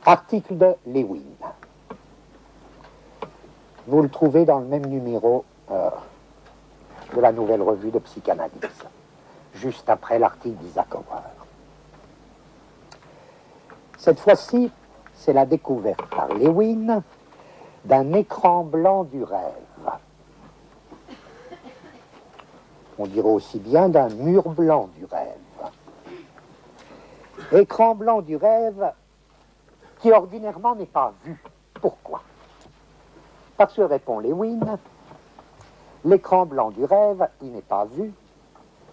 Article de Lewin. Vous le trouvez dans le même numéro de la Nouvelle Revue de Psychanalyse, juste après l'article d'Isaac Hauer. Cette fois-ci, c'est la découverte par Lewin d'un écran blanc du rêve. On dirait aussi bien d'un mur blanc du rêve. Écran blanc du rêve qui ordinairement n'est pas vu. Pourquoi? Parce que, répond Lewin, l'écran blanc du rêve, il n'est pas vu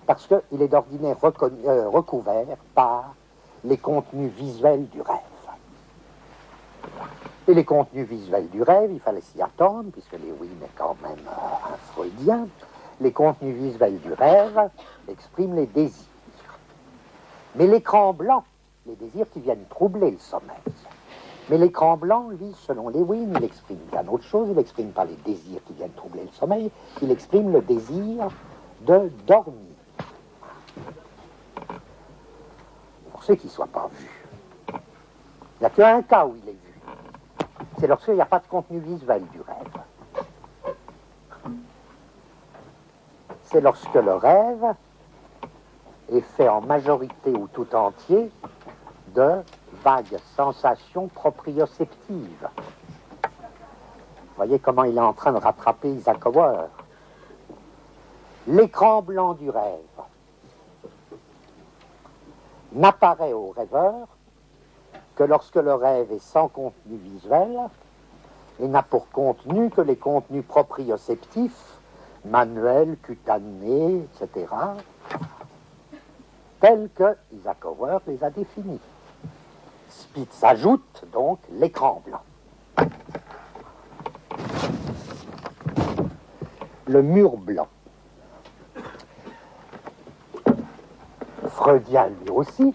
parce qu'il est d'ordinaire recouvert par les contenus visuels du rêve. Et les contenus visuels du rêve, il fallait s'y attendre, puisque Lewin est quand même un freudien, les contenus visuels du rêve expriment les désirs. Mais l'écran blanc, les désirs qui viennent troubler le sommeil. Mais l'écran blanc, lui, selon Lewin, il exprime bien autre chose, il n'exprime pas les désirs qui viennent troubler le sommeil, il exprime le désir de dormir. Pour ceux qui ne soient pas vus. Il n'y a qu'un cas où il est vu. C'est lorsqu'il n'y a pas de contenu visuel du rêve. C'est lorsque le rêve est fait en majorité ou tout entier de vagues sensations proprioceptives. Vous voyez comment il est en train de rattraper Isaac Hauer. L'écran blanc du rêve n'apparaît au rêveur que lorsque le rêve est sans contenu visuel et n'a pour contenu que les contenus proprioceptifs, manuels, cutanés, etc., tels que Isaac Hauer les a définis. Spitz ajoute donc l'écran blanc. Le mur blanc. Freudien lui aussi,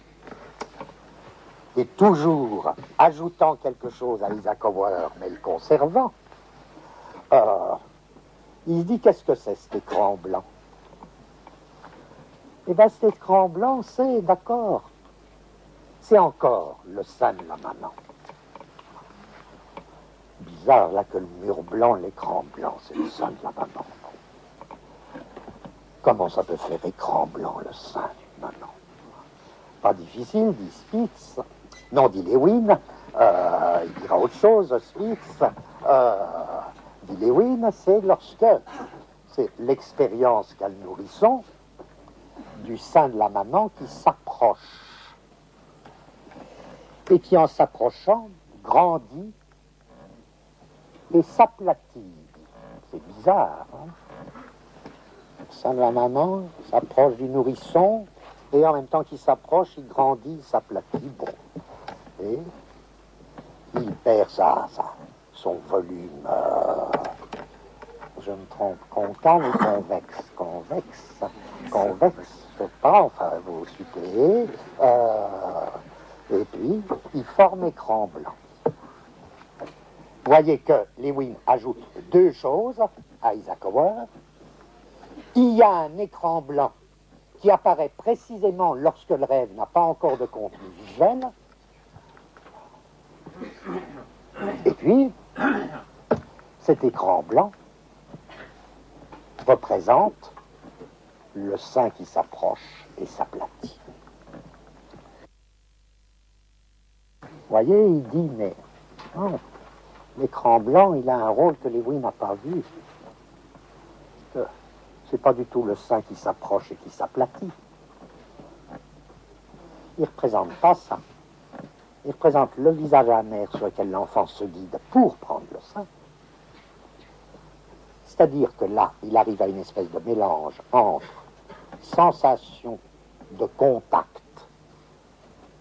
et toujours ajoutant quelque chose à Isaac Hauer, mais le conservant, il se dit qu'est-ce que c'est cet écran blanc? Eh bien cet écran blanc, c'est, d'accord, c'est encore le sein de la maman. Bizarre là que le mur blanc, l'écran blanc, c'est le sein de la maman. Comment ça peut faire écran blanc, le sein d'une maman? Pas difficile, dit Spitz. Non, dit Lewin, il dira autre chose, Spitz. Dit Lewin, c'est lorsque c'est l'expérience qu'a le nourrisson du sein de la maman qui s'approche. Et qui, en s'approchant, grandit et s'aplatit. C'est bizarre, hein? Le sein de la maman s'approche du nourrisson, et en même temps qu'il s'approche, il grandit, il s'aplatit. Bon. Et il perd son volume, je me trompe, concave ou convexe? Convexe, je sais pas, enfin, vous suppléez. Et puis, il forme écran blanc. Vous voyez que Lewin ajoute deux choses à Isaac Hauer. Il y a un écran blanc qui apparaît précisément lorsque le rêve n'a pas encore de contenu visuel. Et puis, cet écran blanc représente le sein qui s'approche et s'aplatit. Vous voyez, il dit, mais non, l'écran blanc, il a un rôle que Lewin n'a pas vu. C'est pas du tout le sein qui s'approche et qui s'aplatit. Il ne représente pas ça. Il représente le visage amer sur lequel l'enfant se guide pour prendre le sein. C'est-à-dire que là, il arrive à une espèce de mélange entre sensation de contact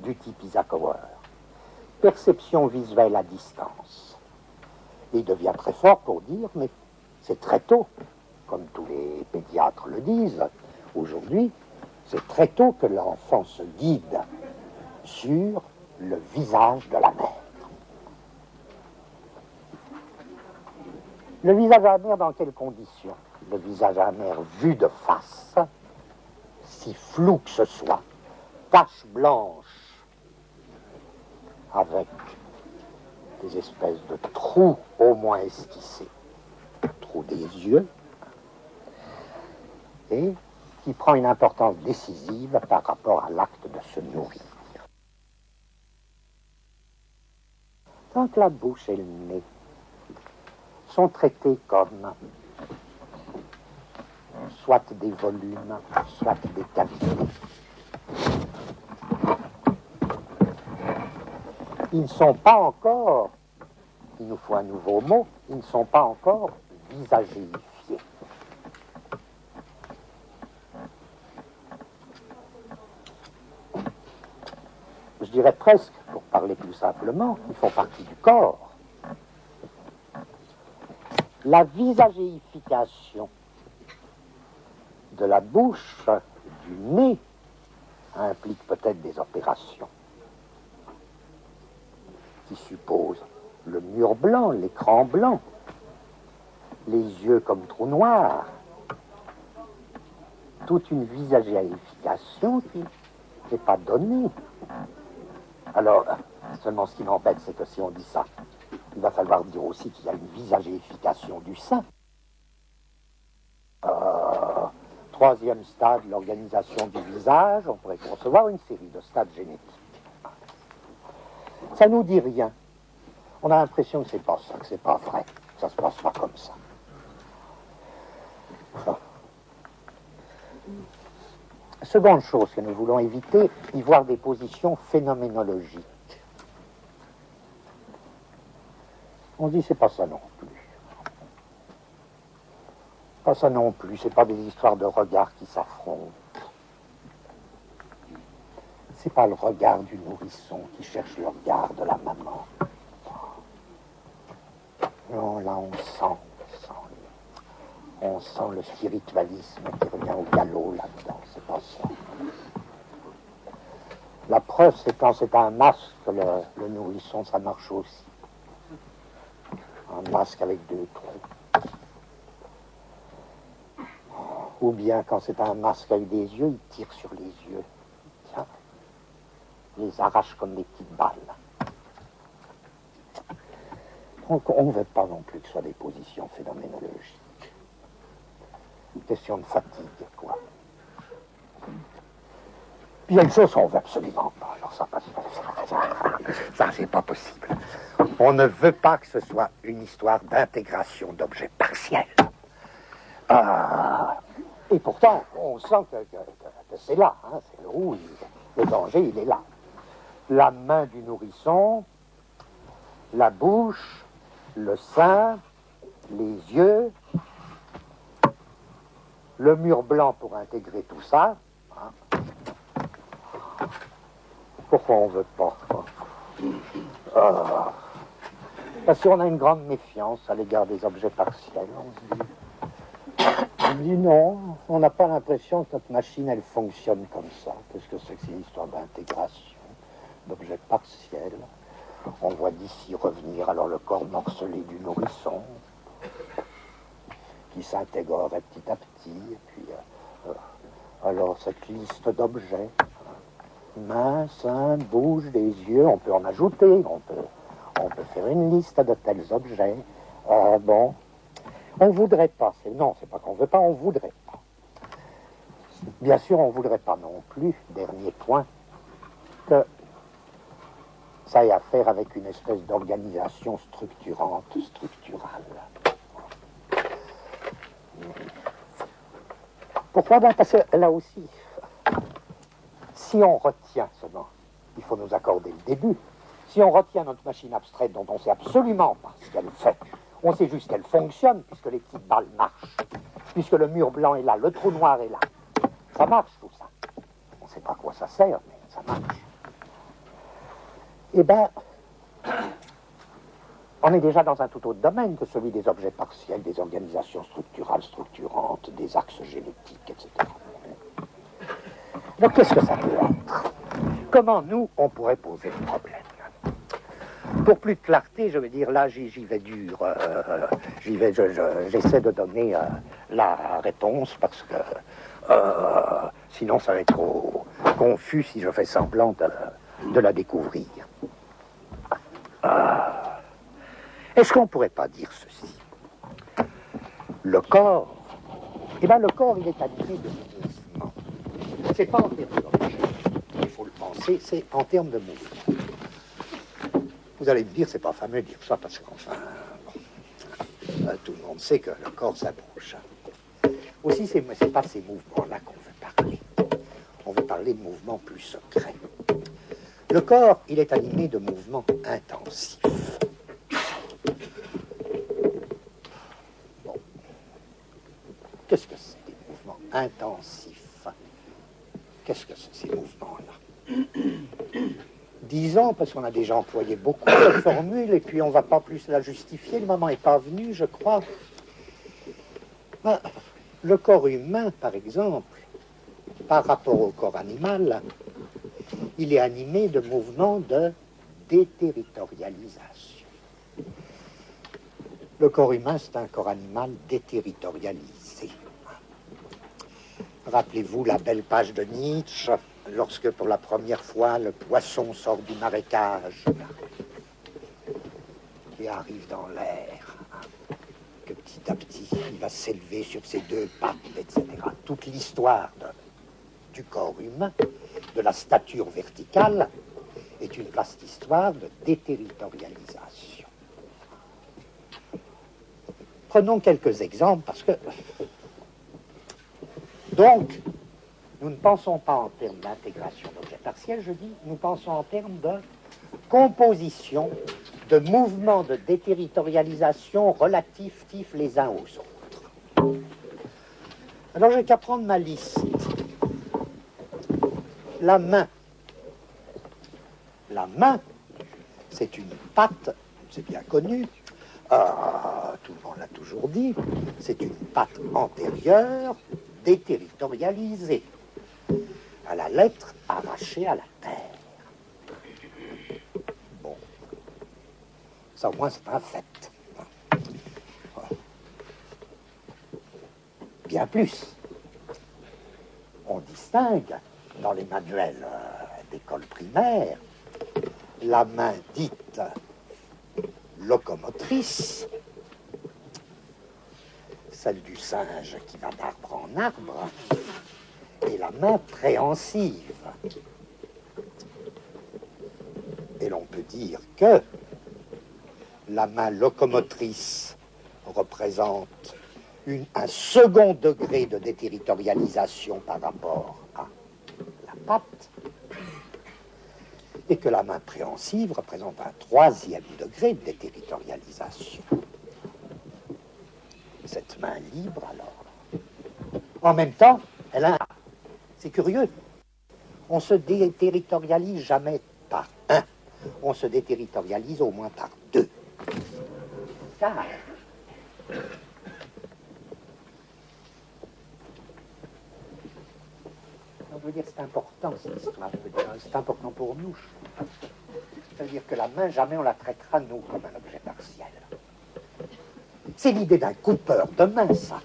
du type Isaac Hauer, perception visuelle à distance. Et il devient très fort pour dire, mais c'est très tôt, comme tous les pédiatres le disent, aujourd'hui, c'est très tôt que l'enfant se guide sur le visage de la mère. Le visage amer dans quelles conditions? Le visage amer vu de face, si flou que ce soit, tache blanche, avec des espèces de trous au moins esquissés, trous des yeux, et qui prend une importance décisive par rapport à l'acte de se nourrir. Tant que la bouche et le nez sont traités comme soit des volumes, soit des cavités, ils ne sont pas encore, il nous faut un nouveau mot, ils ne sont pas encore visagéifiés. Je dirais presque, pour parler plus simplement, ils font partie du corps. La visagéification de la bouche, du nez, implique peut-être des opérations qui supposent le mur blanc, l'écran blanc, les yeux comme trous noirs, toute une visagéification qui n'est pas donnée. Alors, seulement ce qui m'embête, c'est que si on dit ça, il va falloir dire aussi qu'il y a une visagéification du sein. Troisième stade, l'organisation du visage, on pourrait concevoir une série de stades génétiques. Ça nous dit rien. On a l'impression que c'est pas ça, que c'est pas vrai. Ça se passe pas comme ça. Seconde chose que nous voulons éviter, y voir des positions phénoménologiques. On dit c'est pas ça non plus. Pas ça non plus, c'est pas des histoires de regards qui s'affrontent. C'est pas le regard du nourrisson qui cherche le regard de la maman. Non, là on sent le spiritualisme qui revient au galop là-dedans, c'est pas ça. La preuve, c'est quand c'est un masque, le nourrisson, ça marche aussi. Un masque avec deux trous. Ou bien quand c'est un masque avec des yeux, il tire sur les yeux. Tiens, il les arrache comme des petites balles. Donc on ne veut pas non plus que ce soit des positions phénoménologiques. Question de fatigue, quoi. Puis il y a une chose qu'on ne veut absolument pas. Alors ça c'est pas possible. On ne veut pas que ce soit une histoire d'intégration d'objets partiels. Et pourtant, on sent que c'est là. Hein, c'est où le danger, il est là. La main du nourrisson, la bouche, le sein, les yeux, le mur blanc pour intégrer tout ça. Hein. Pourquoi on ne veut pas? Parce qu'on a une grande méfiance à l'égard des objets partiels. On dit non, on n'a pas l'impression que notre machine, elle fonctionne comme ça. Qu'est-ce que c'est que cette histoire d'intégration d'objets partiels? On voit d'ici revenir alors le corps morcelé du nourrisson, qui s'intégrerait petit à petit, et puis alors cette liste d'objets, main, sein, bouche, des yeux, on peut en ajouter, on peut faire une liste de tels objets. Bon, on ne voudrait pas, non, c'est pas qu'on ne veut pas, on ne voudrait pas. Bien sûr, on ne voudrait pas non plus, dernier point, que ça ait à faire avec une espèce d'organisation structurante, structurale. Pourquoi? Parce que là aussi, si on retient seulement, il faut nous accorder le début, si on retient notre machine abstraite dont on ne sait absolument pas ce qu'elle fait, on sait juste qu'elle fonctionne puisque les petites balles marchent, puisque le mur blanc est là, le trou noir est là, ça marche tout ça. On ne sait pas à quoi ça sert, mais ça marche. Eh bien, on est déjà dans un tout autre domaine que celui des objets partiels, des organisations structurales, structurantes, des axes génétiques, etc. Donc qu'est-ce que ça peut être? Comment nous, on pourrait poser le problème? Pour plus de clarté, je veux dire, là, j'y vais dur. J'essaie de donner la réponse parce que sinon ça va être trop confus si je fais semblant de la découvrir. Est-ce qu'on ne pourrait pas dire ceci? Le corps, eh bien le corps, il est animé de mouvement. C'est pas en termes d'objet, il faut le penser, c'est en termes de mouvement. Vous allez me dire, c'est pas fameux de dire ça, parce qu'enfin, tout le monde sait que le corps, ça bouge. Aussi, c'est pas ces mouvements-là qu'on veut parler. On veut parler de mouvements plus secrets. Le corps, il est animé de mouvements intensifs. Bon. Qu'est-ce que c'est, des mouvements intensifs? Qu'est-ce que c'est, ces mouvements-là? Disons, parce qu'on a déjà employé beaucoup de formules, et puis on ne va pas plus la justifier, le moment n'est pas venu, je crois. Le corps humain, par exemple, par rapport au corps animal, il est animé de mouvements de déterritorialisation. Le corps humain, c'est un corps animal déterritorialisé. Rappelez-vous la belle page de Nietzsche, lorsque pour la première fois le poisson sort du marécage et arrive dans l'air, que petit à petit il va s'élever sur ses deux pattes, etc. Toute l'histoire du corps humain, de la stature verticale, est une vaste histoire de déterritorialisation. Prenons quelques exemples, parce que... Donc, nous ne pensons pas en termes d'intégration d'objets partiels, je dis, nous pensons en termes de composition, de mouvements de déterritorialisation relatifs les uns aux autres. Alors, j'ai qu'à prendre ma liste. La main. La main, c'est une patte, c'est bien connu, tout le monde l'a toujours dit, c'est une patte antérieure déterritorialisée, à la lettre arrachée à la terre. Bon, ça au moins c'est un fait. Bien plus, on distingue dans les manuels d'école primaire la main dite locomotrice, celle du singe qui va d'arbre en arbre, et la main préhensive. Et l'on peut dire que la main locomotrice représente un second degré de déterritorialisation par rapport à la patte, et que la main préhensive représente un troisième degré de déterritorialisation. Cette main libre, alors, en même temps, elle a... C'est curieux, on se déterritorialise jamais par un, on se déterritorialise au moins par deux. Car on veut dire c'est important cette histoire, c'est important pour nous. C'est-à-dire que la main, jamais on la traitera, nous, comme un objet partiel. C'est l'idée d'un coupeur de main, ça.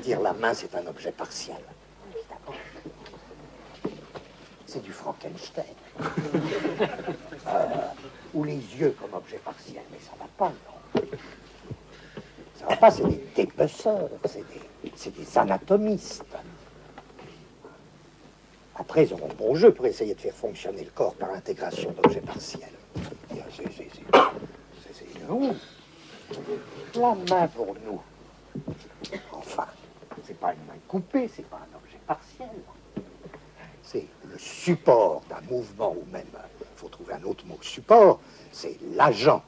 Dire la main, c'est un objet partiel. Évidemment. C'est du Frankenstein. Ou les yeux comme objet partiel, mais ça ne va pas, non. Ça ne va pas, c'est des dépeceurs, c'est des anatomistes. Après, ils auront bon jeu pour essayer de faire fonctionner le corps par intégration d'objets partiels. C'est nous. La main pour nous. Enfin, c'est pas une main coupée, c'est pas un objet partiel. C'est le support d'un mouvement, ou même, il faut trouver un autre mot que support, c'est l'agent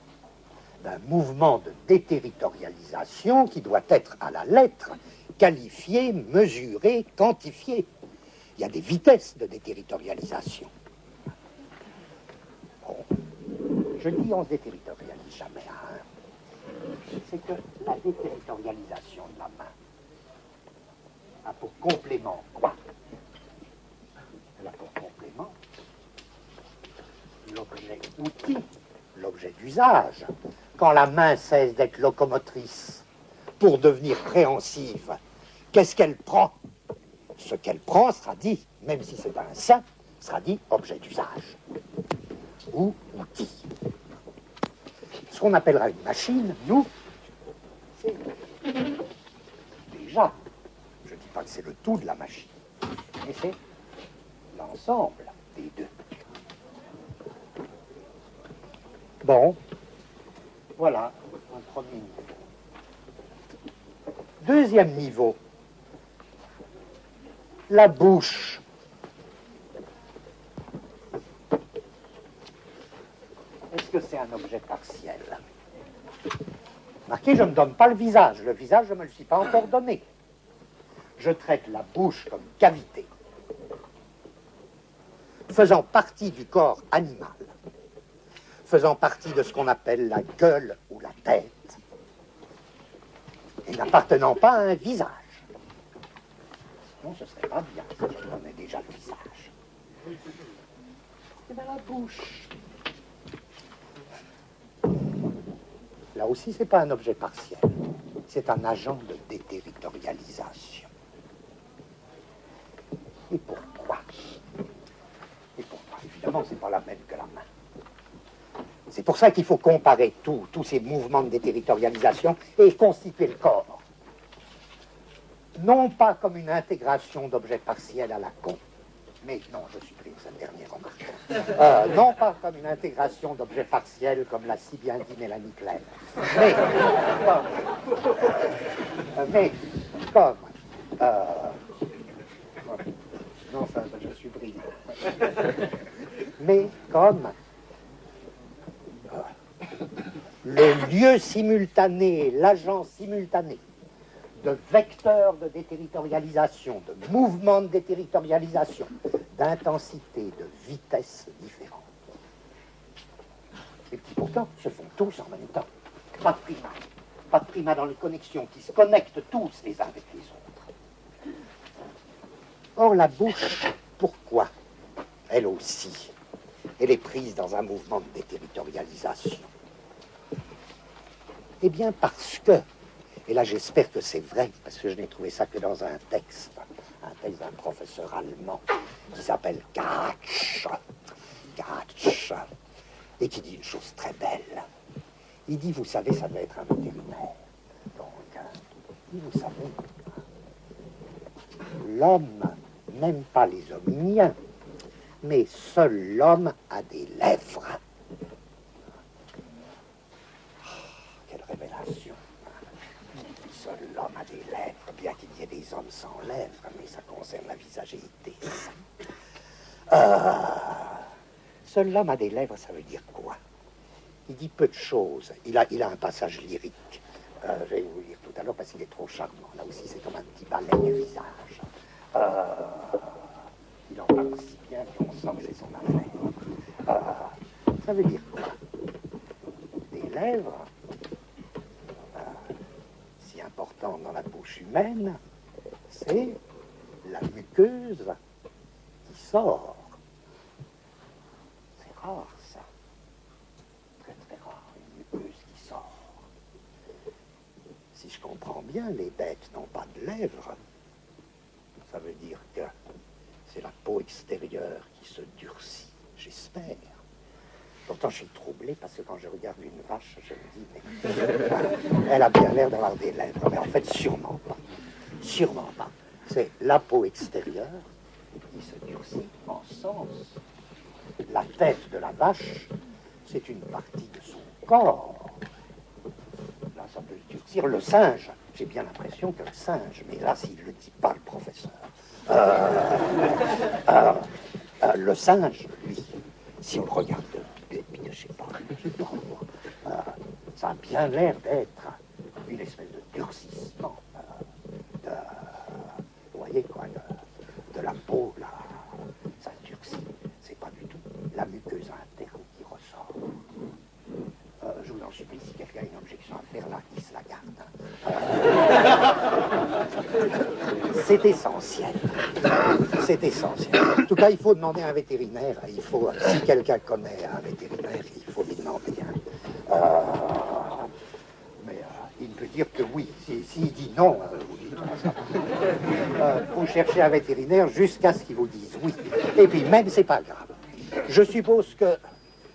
d'un mouvement de déterritorialisation qui doit être à la lettre qualifié, mesuré, quantifié. Il y a des vitesses de déterritorialisation. Bon. Je dis on ne se déterritorialise jamais à un. C'est que la déterritorialisation de la main a pour complément quoi? Elle a pour complément l'objet outil, l'objet d'usage. Quand la main cesse d'être locomotrice pour devenir préhensive, qu'est-ce qu'elle prend? Ce qu'elle prend sera dit, même si c'est un saint, sera dit objet d'usage ou outil. qu'on appellera une machine, nous, c'est déjà, je ne dis pas que c'est le tout de la machine, mais c'est l'ensemble des deux. Bon, voilà un premier niveau. Deuxième niveau, la bouche. Est-ce que c'est un objet partiel? Marquez, je ne donne pas le visage. Le visage, je ne me le suis pas encore donné. Je traite la bouche comme cavité, faisant partie du corps animal, faisant partie de ce qu'on appelle la gueule ou la tête, et n'appartenant pas à un visage. Non, ce serait pas bien si je donnais déjà le visage. Et bien la bouche. Là aussi, ce n'est pas un objet partiel. C'est un agent de déterritorialisation. Et pourquoi? Et pourquoi? Évidemment, ce n'est pas la même que la main. C'est pour ça qu'il faut comparer tous ces mouvements de déterritorialisation et constituer le corps. Non pas comme une intégration d'objets partiels à la con, mais non, je supprime cette dernière remarque. Non pas comme une intégration d'objets partiels, comme l'a si bien dit Mélanie Klein, mais comme non, ça, je suis brillant. Mais comme le lieu simultané, l'agent simultané de vecteurs de déterritorialisation, de mouvements de déterritorialisation, d'intensité, de vitesse différentes. Et qui pourtant se font tous en même temps. Pas de primat. Pas de primat dans les connexions, qui se connectent tous les uns avec les autres. Or, la bouche, pourquoi? Elle aussi, elle est prise dans un mouvement de déterritorialisation. Eh bien, parce que, et là j'espère que c'est vrai, parce que je n'ai trouvé ça que dans un texte d'un professeur allemand qui s'appelle Gatsch, et qui dit une chose très belle. Il dit, vous savez, ça doit être un vétérinaire. Donc, il dit, vous savez, l'homme n'aime pas les hominiens, mais seul l'homme a des lèvres. Quelle révélation! Seul l'homme a des lèvres, bien qu'il y ait des hommes sans lèvres, mais ça concerne la visagéité. Seul l'homme a des lèvres, ça veut dire quoi? Il dit peu de choses. Il a un passage lyrique. Je vais vous lire tout à l'heure parce qu'il est trop charmant. Là aussi, c'est comme un petit ballet du visage. Il en parle si bien qu'on sent que c'est son affaire. Ça veut dire quoi? Des lèvres, si importantes dans la bouche humaine, c'est la muqueuse qui sort. C'est rare, ça. Très, très rare, une muqueuse qui sort. Si je comprends bien, les bêtes n'ont pas de lèvres. Ça veut dire que c'est la peau extérieure qui se durcit, j'espère. Pourtant, je suis troublé parce que quand je regarde une vache, je me dis, mais elle a bien l'air d'avoir des lèvres. Mais en fait, sûrement pas. Sûrement pas. C'est la peau extérieure qui se durcit en sens. La tête de la vache, c'est une partie de son corps. Là, ça peut se durcir. Le singe, j'ai bien l'impression que le singe, mais là, s'il ne le dit pas, le professeur, le singe, lui, si on le regarde, je sais pas, ça a bien l'air d'être une espèce de durcissement vous voyez quoi, de la peau, là, ça durcit. C'est pas du tout la muqueuse interne qui ressort. Je vous en supplie, si quelqu'un a une objection à faire là, qu'il se la garde. C'est essentiel. C'est essentiel. En tout cas, il faut demander à un vétérinaire. Il faut, si quelqu'un connaît un vétérinaire, il faut lui demander. Mais il peut dire que oui. S'il dit non, vous dites vous cherchez un vétérinaire jusqu'à ce qu'il vous dise oui. Et puis même, c'est pas grave. Je suppose que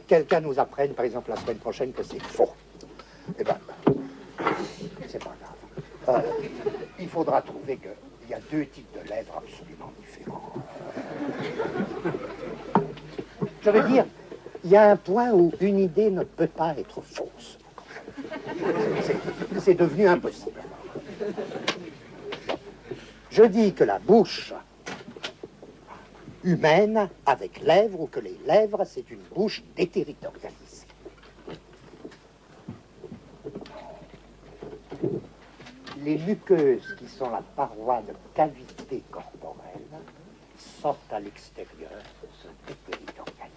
quelqu'un nous apprenne, par exemple, la semaine prochaine, que c'est faux. Il faudra trouver qu'il y a deux types de lèvres absolument différents. Je veux dire, il y a un point où une idée ne peut pas être fausse. C'est devenu impossible. Je dis que la bouche humaine avec lèvres, ou que les lèvres, c'est une bouche déterritorialisée. Les muqueuses, qui sont la paroi de cavité corporelle, sortent à l'extérieur, se déterritorialisent.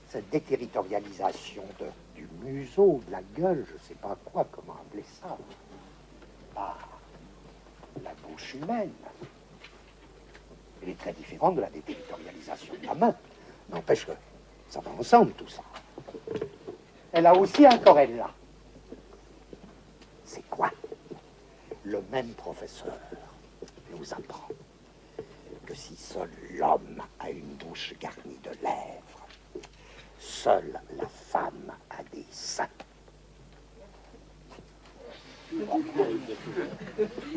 Cette déterritorialisation du museau, de la gueule, je ne sais pas quoi, comment appeler ça, par la bouche humaine, elle est très différente de la déterritorialisation de la main. N'empêche que ça va ensemble, tout ça. Elle a aussi un corrélat. C'est quoi? Le même professeur nous apprend que si seul l'homme a une bouche garnie de lèvres, seule la femme a des seins.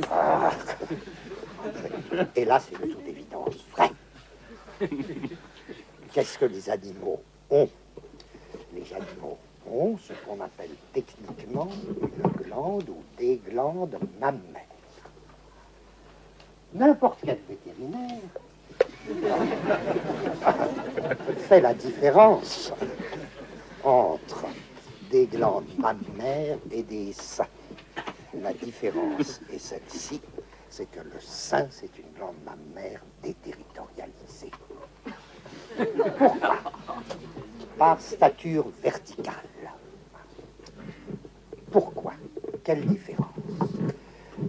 Ah. Et là, c'est de toute évidence vrai. Qu'est-ce que les animaux ont? Les animaux ont ce qu'on appelle techniquement une glande ou des glandes mammaires. N'importe quel vétérinaire fait la différence entre des glandes mammaires et des seins. La différence est celle-ci, c'est que le sein, c'est une glande mammaire déterritorialisée. Pourquoi? Par stature verticale. Pourquoi? Quelle différence?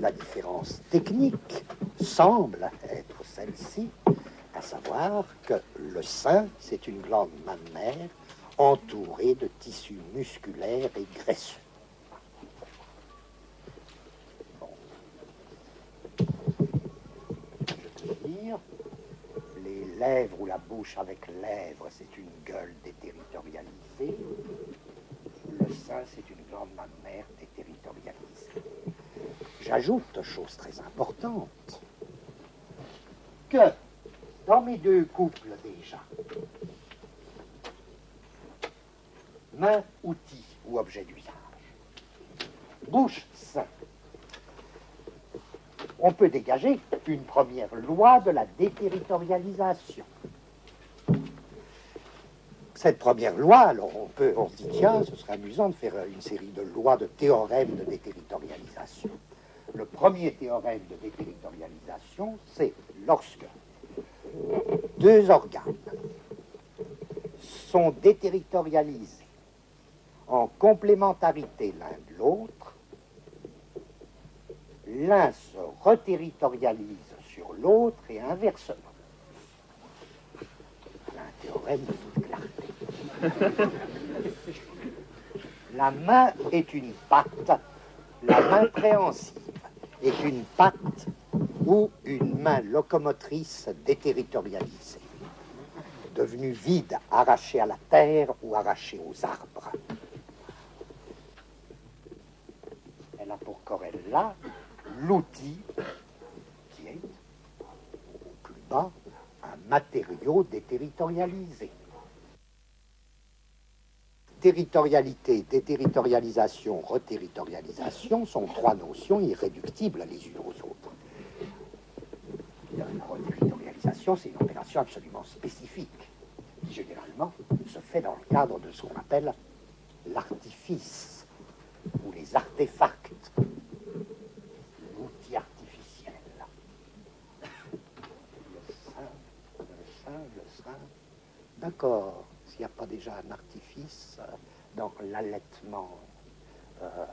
La différence technique semble être celle-ci, à savoir que le sein, c'est une glande mammaire entourée de tissus musculaires et graisseux. Bon. Je peux dire, les lèvres ou la bouche avec lèvres, c'est une gueule déterritorialisée. Le sein, c'est une glande mammaire déterritorialisée. J'ajoute, chose très importante, que dans mes deux couples déjà, main, outil ou objet d'usage, bouche, sein, on peut dégager une première loi de la déterritorialisation. Cette première loi, alors on se dit, tiens, ce serait amusant de faire une série de lois de théorèmes de déterritorialisation. Le premier théorème de déterritorialisation, c'est lorsque deux organes sont déterritorialisés en complémentarité l'un de l'autre, l'un se reterritorialise sur l'autre et inversement. C'est un théorème de toute clarté. La main est une patte, la main préhensive est une patte ou une main locomotrice déterritorialisée, devenue vide, arrachée à la terre ou arrachée aux arbres. Elle a pour corrélat l'outil qui est, au plus bas, un matériau déterritorialisé. Territorialité, déterritorialisation, reterritorialisation sont trois notions irréductibles les unes aux autres. La reterritorialisation, c'est une opération absolument spécifique, qui généralement se fait dans le cadre de ce qu'on appelle l'artifice, ou les artefacts, l'outil artificiel. Le sein. D'accord, s'il n'y a pas déjà un artifice dans l'allaitement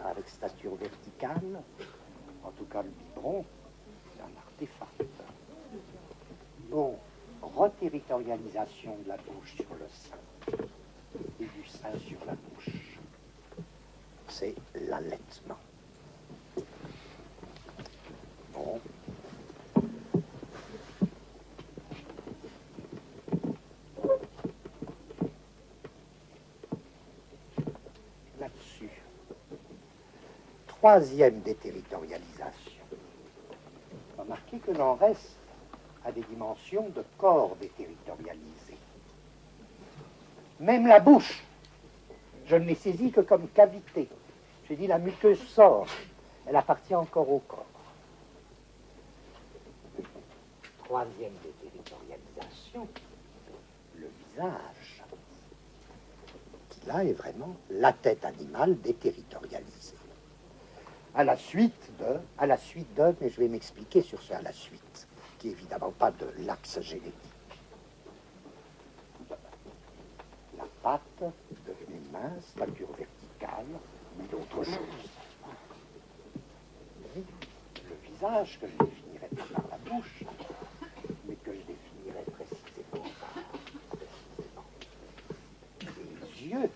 avec stature verticale, en tout cas le biberon, c'est un artefact. Bon, reterritorialisation de la bouche sur le sein et du sein sur la bouche, c'est l'allaitement. Bon. Là-dessus, troisième déterritorialisation. Remarquez que l'on reste à des dimensions de corps déterritorialisés. Même la bouche, je ne l'ai saisie que comme cavité. J'ai dit la muqueuse sort, elle appartient encore au corps. Troisième déterritorialisation, le visage, qui là est vraiment la tête animale déterritorialisée. À la suite de, mais je vais m'expliquer sur ce à la suite, qui n'est évidemment pas de l'axe génétique. La patte devenue mince, stature verticale, mais d'autres choses. Le visage, que je définirais pas par la bouche, mais que je définirais précisément par les yeux.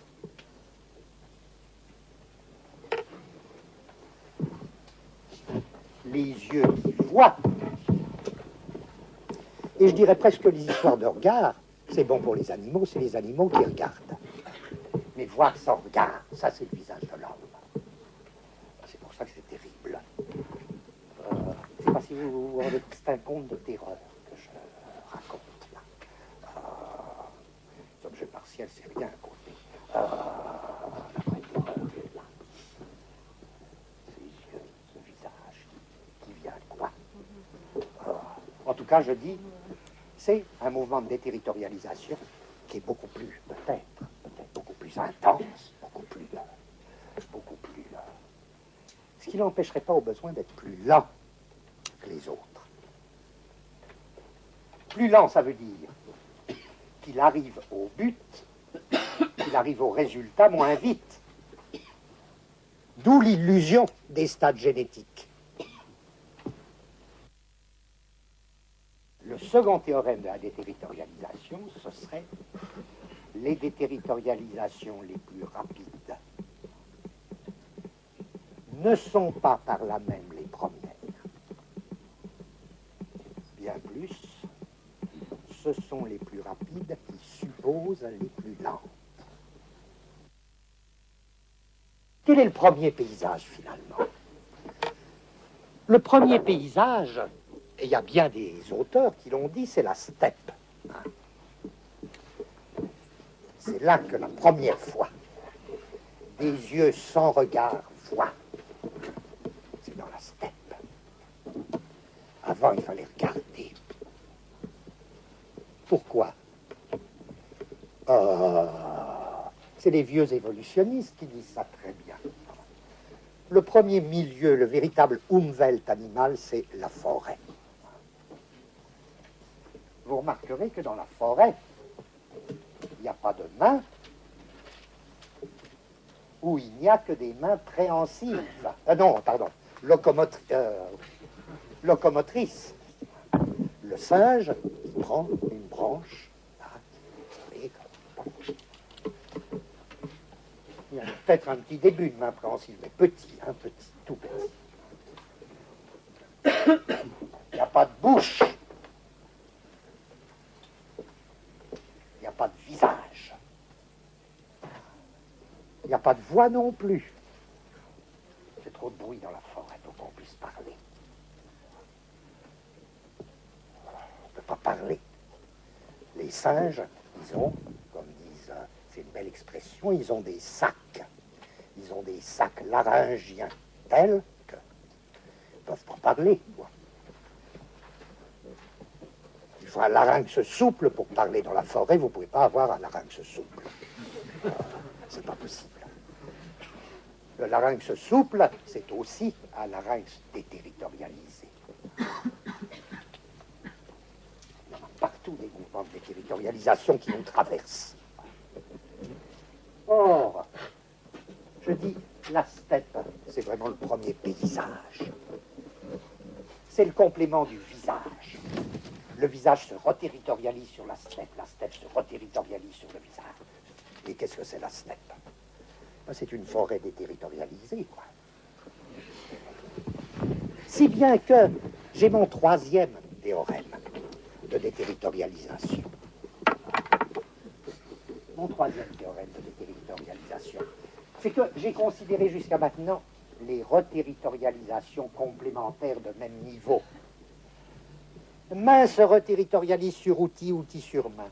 Les yeux qui voient. Et je dirais presque que les histoires de regard, c'est bon pour les animaux, c'est les animaux qui regardent. Mais voir sans regard, ça c'est le visage de l'homme. C'est pour ça que c'est terrible. Je ne sais pas si vous vous rendez, c'est un conte de terreur que je raconte là. Les objets partiels, c'est rien à côté. La vraie terreur est là. Ces yeux, ce visage qui vient quoi. En tout cas, je dis, c'est un mouvement de déterritorialisation qui est beaucoup plus, peut-être beaucoup plus intense, beaucoup plus. Ce qui n'empêcherait pas au besoin d'être plus lent que les autres. Plus lent, ça veut dire qu'il arrive au but, qu'il arrive au résultat moins vite. D'où l'illusion des stades génétiques. Le second théorème de la déterritorialisation, ce serait les déterritorialisations les plus rapides ne sont pas par là même les premières. Bien plus, ce sont les plus rapides qui supposent les plus lentes. Quel est le premier paysage finalement? Le premier paysage, et il y a bien des auteurs qui l'ont dit, c'est la steppe. C'est là que la première fois, des yeux sans regard voient. C'est dans la steppe. Avant, il fallait regarder. Pourquoi? C'est les vieux évolutionnistes qui disent ça très bien. Le premier milieu, le véritable Umwelt animal, c'est la forêt. Vous remarquerez que dans la forêt, il n'y a pas de mains, ou il n'y a que des mains préhensives. Locomotrices. Le singe, il prend une branche, là, vous savez, il y a peut-être un petit début de main préhensive, mais petit, tout petit. Il n'y a pas de bouche. Il n'y a pas de visage. Il n'y a pas de voix non plus. C'est trop de bruit dans la forêt pour qu'on puisse parler. On ne peut pas parler. Les singes, ils ont, comme disent, c'est une belle expression, ils ont des sacs. Ils ont des sacs laryngiens tels qu'ils ne peuvent pas parler, quoi. Il faut un larynx souple pour parler dans la forêt. Vous ne pouvez pas avoir un larynx souple. C'est pas possible. Le larynx souple, c'est aussi un larynx déterritorialisé. Il y en a partout des mouvements de déterritorialisation qui nous traversent. Or, je dis, la steppe, c'est vraiment le premier paysage. C'est le complément du visage. Le visage se reterritorialise sur la steppe se reterritorialise sur le visage. Et qu'est-ce que c'est la steppe? C'est une forêt déterritorialisée, quoi. Si bien que j'ai mon troisième théorème de déterritorialisation. Mon troisième théorème de déterritorialisation, c'est que j'ai considéré jusqu'à maintenant les reterritorialisations complémentaires de même niveau. Main se reterritorialise sur outil, outil sur main.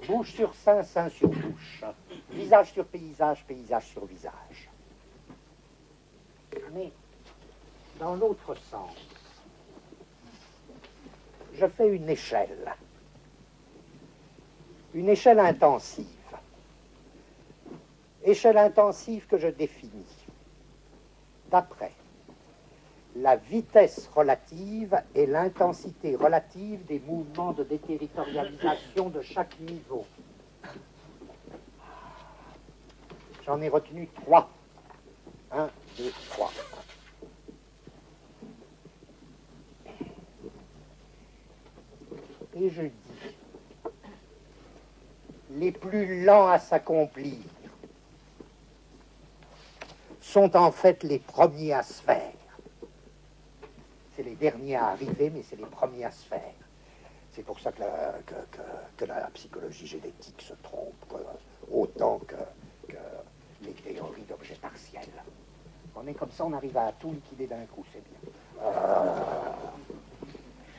Bouche sur sein, sein sur bouche. Visage sur paysage, paysage sur visage. Mais, dans l'autre sens, je fais une échelle intensive. Échelle intensive que je définis d'après la vitesse relative et l'intensité relative des mouvements de déterritorialisation de chaque niveau. J'en ai retenu 3. 1, 2, 3. Et je dis, les plus lents à s'accomplir sont en fait les premiers à se faire. C'est les derniers à arriver, mais c'est les premiers à se faire. C'est pour ça que la psychologie génétique se trompe autant que les théories d'objets partiels. On est comme ça, on arrive à tout liquider d'un coup, c'est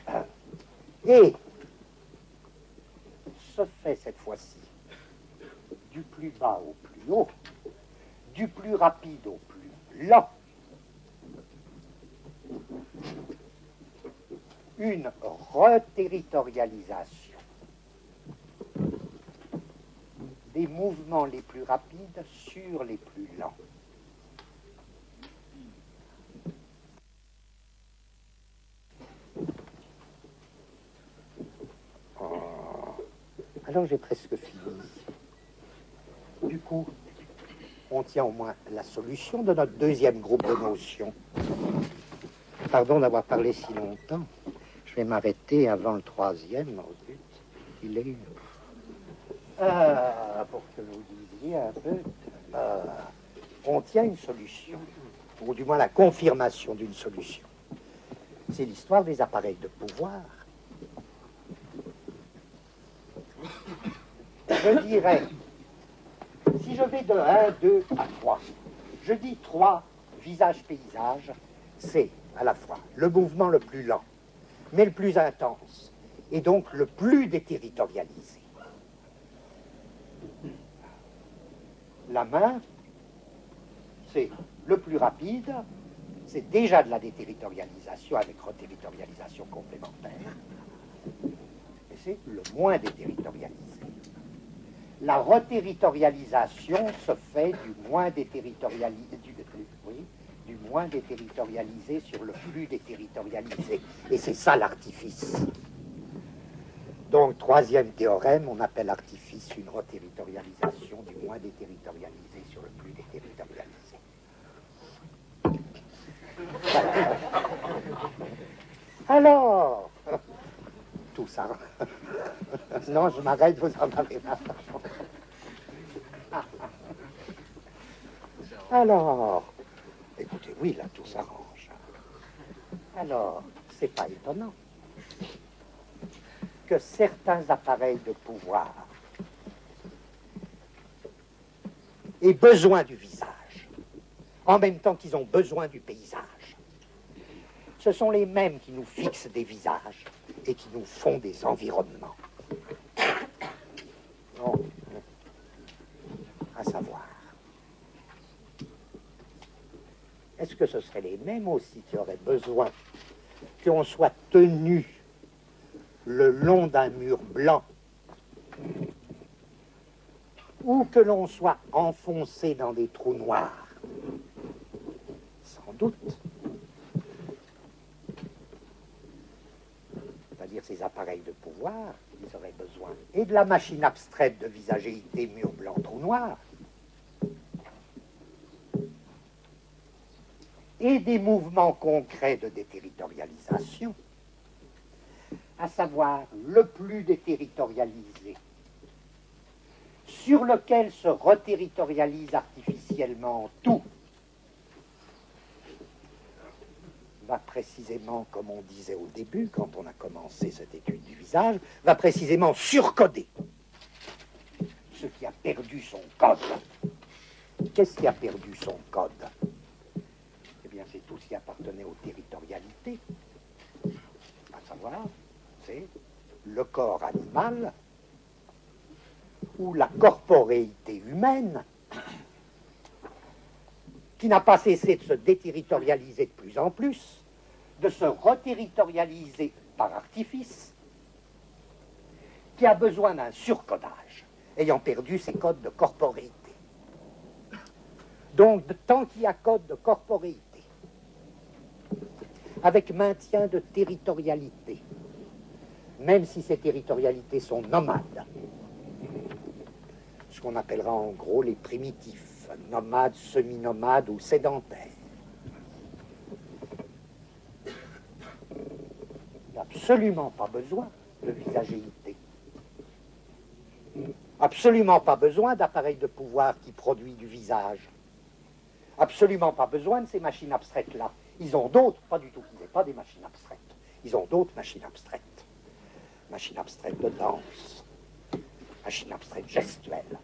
bien. Et se fait cette fois-ci du plus bas au plus haut, du plus rapide au plus lent, une reterritorialisation des mouvements les plus rapides sur les plus lents. Alors j'ai presque fini. Du coup, on tient au moins la solution de notre deuxième groupe de notions. Pardon d'avoir parlé si longtemps. Je vais m'arrêter avant le troisième. Au but, il est... pour que vous disiez un peu, on tient une solution, ou du moins la confirmation d'une solution. C'est l'histoire des appareils de pouvoir. Je dirais, si je vais de 1, 2 à 3, je dis 3, visage-paysage, c'est à la fois le mouvement le plus lent, mais le plus intense, et donc le plus déterritorialisé. La main, c'est le plus rapide, c'est déjà de la déterritorialisation avec reterritorialisation complémentaire, et c'est le moins déterritorialisé. La reterritorialisation se fait du moins déterritorialisé, du moins déterritorialisé sur le plus déterritorialisé. Et c'est ça l'artifice. Donc, troisième théorème, on appelle artifice une reterritorialisation du moins déterritorialisé sur le plus déterritorialisé. Alors, tout ça. Non, je m'arrête, vous en avez marre. Alors, écoutez, oui, là, tout s'arrange. Alors, c'est pas étonnant que certains appareils de pouvoir aient besoin du visage, en même temps qu'ils ont besoin du paysage. Ce sont les mêmes qui nous fixent des visages et qui nous font des environnements. Non. À savoir, est-ce que ce seraient les mêmes aussi qui auraient besoin qu'on soit tenu le long d'un mur blanc ou que l'on soit enfoncé dans des trous noirs? Sans doute. C'est-à-dire ces appareils de pouvoir, ils auraient besoin et de la machine abstraite de visagéité mur blanc, trou noir, et des mouvements concrets de déterritorialisation, à savoir le plus déterritorialisé, sur lequel se reterritorialise artificiellement tout, va précisément, comme on disait au début, quand on a commencé cette étude du visage, va précisément surcoder ce qui a perdu son code. Qu'est-ce qui a perdu son code? Eh bien, appartenait aux territorialités, à savoir, c'est le corps animal ou la corporéité humaine qui n'a pas cessé de se déterritorialiser de plus en plus, de se reterritorialiser par artifice, qui a besoin d'un surcodage, ayant perdu ses codes de corporéité. Donc, tant qu'il y a code de corporéité, avec maintien de territorialité, même si ces territorialités sont nomades, ce qu'on appellera en gros les primitifs, nomades, semi-nomades ou sédentaires. Il n'y a absolument pas besoin de visagéité. Absolument pas besoin d'appareil de pouvoir qui produit du visage. Absolument pas besoin de ces machines abstraites-là. Ils ont d'autres, pas du tout qu'ils n'aient pas des machines abstraites. Ils ont d'autres machines abstraites. Machines abstraites de danse, machines abstraites gestuelles,